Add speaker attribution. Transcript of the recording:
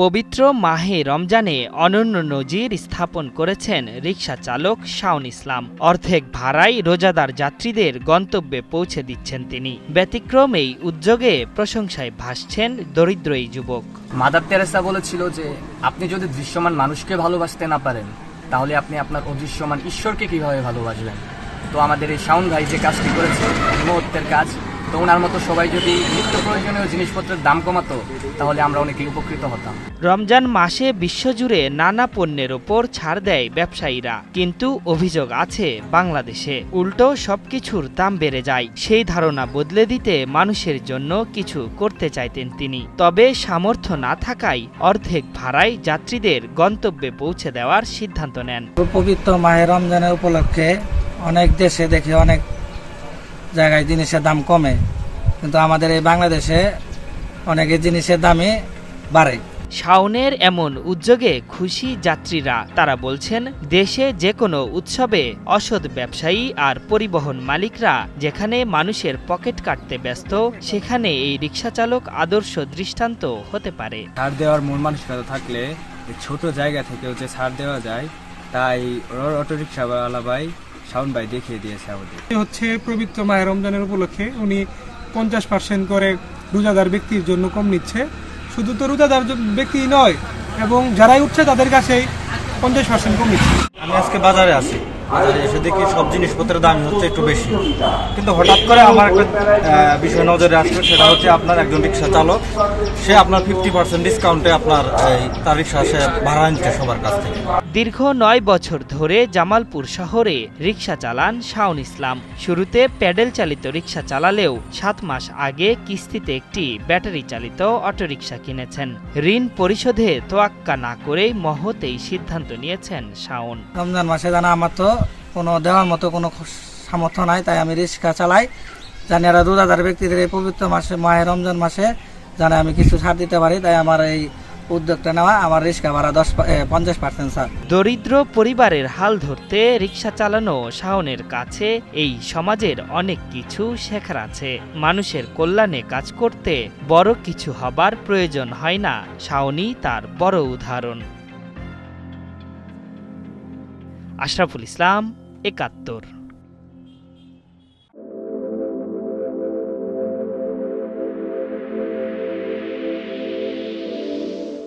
Speaker 1: পবিত্র মাহে রমজানে অনন্য নজির স্থাপন করেছেন রিকশা চালক শাওন ইসলাম। অর্ধেক ভাড়ায় রোজাদার যাত্রীদের গন্তব্যে পৌঁছে দিচ্ছেন তিনি। ব্যতিক্রম এই উদ্যোগে প্রশংসায় ভাসছেন দরিদ্র এই যুবক।
Speaker 2: মাদার তেরেসা বলেছিল যে আপনি যদি দৃশ্যমান মানুষকে ভালোবাসতে না পারেন তাহলে আপনি আপনার অদৃশ্যমান ঈশ্বরকে কিভাবে ভালোবাসবেন। তো আমাদের এই শাওন ভাই যে কাজটি করেছে হিমতের কাজ, তো ওনার মতো সবাই যদি নিত্য প্রয়োজনীয় জিনিসপত্রের দাম কমাতো তাহলে আমরা অনেকেই উপকৃত হতাম।
Speaker 1: রমজান মাসে বিশ্বজুড়ে নানা পণ্যের ওপর ছাড় দেয় ব্যবসায়ীরা, কিন্তু অভিযোগ আছে বাংলাদেশে উল্টো সবকিছুর দাম বেড়ে যায়। সেই ধারণা বদলে দিতে মানুষের জন্য কিছু করতে চাইতেন তিনি। তবে সামর্থ্য না থাকায় অর্ধেক ভাড়ায় যাত্রীদের গন্তব্যে পৌঁছে দেওয়ার সিদ্ধান্ত নেন।
Speaker 3: পবিত্র মাহে রমজানের উপলক্ষে অনেক দেশে দেখে অনেক জায়গায় জিনিসের দাম কমে, কিন্তু আমাদের এই বাংলাদেশে অনেক জিনিসের দামই বাড়ে।
Speaker 1: শাওনের এমন উদ্যোগে খুশি যাত্রীরা। তারা বলছেন, দেশে যে কোনো উৎসবে অসৎ ব্যবসায়ী আর পরিবহন মালিকরা যেখানে মানুষের পকেট কাটতে ব্যস্ত, সেখানে এই রিকশা চালক আদর্শ দৃষ্টান্ত হতে পারে।
Speaker 4: ছাড় দেওয়ার মন মানসিকতা থাকলে ছোট জায়গা থেকেও যে ছাড় দেওয়া যায়, তাই অটো রিক্সাওয়ালা ভাই শাওন ভাই দেখিয়ে দিয়েছে আমাদের।
Speaker 5: হচ্ছে পবিত্র মাহে রমজানের উপলক্ষে উনি 50% করে রোজাদার ব্যক্তির জন্য কম নিচ্ছে। শুধু তো রোজাদার ব্যক্তি নয়, এবং যারাই উঠছে তাদের কাছেই 50% কম নিচ্ছে।
Speaker 6: আমি আজকে বাজারে আছি, বাজারে এসে দেখি সব জিনিসপত্রের দাম হচ্ছে একটু বেশি, কিন্তু হঠাৎ করে আমার একটা বিষয় নজরে আসলো, সেটা হচ্ছে আপনার একজন রিক্সা চালক, সে আপনার 50% ডিসকাউন্টে আপনার তার রিক্সা সে ভাড়া নিচ্ছে সবার কাছ থেকে।
Speaker 1: দীর্ঘ 9 বছর ধরে জামালপুর শহরে রিকশা চালান শাওন ইসলাম। শুরুতে প্যাডেল চালিত রিকশা চালালেও 7 মাস আগে কিস্তিতে একটি ব্যাটারি চালিত অটোরিকশা কিনেছেন। ঋণ পরিশোধে তোয়াক্কা না করে মহৎ এই সিদ্ধান্ত নিয়েছেন শাওন।
Speaker 3: রমজান মাসে জানা আমার তো কোনো দেওয়ার মতো কোনো সামর্থ্য নাই, তাই আমি রিক্সা চালাই। জানি আর রোজাদার ব্যক্তিদের এই পবিত্র মাসে মাহে রমজান মাসে জানে আমি কিছু ছাড় দিতে পারি, তাই আমার এই উদ্যোগটা নেওয়া। আমার রিক্সা ভাড়া 50% ছাড়।
Speaker 1: দরিদ্র পরিবারের হাল ধরতে রিকশা চালানো শাওনের কাছে এই সমাজের অনেক কিছু শেখার আছে। মানুষের কল্যাণে কাজ করতে বড় কিছু হবার প্রয়োজন হয় না, শাওনই তার বড় উদাহরণ। আশরাফুল ইসলাম, ৭১।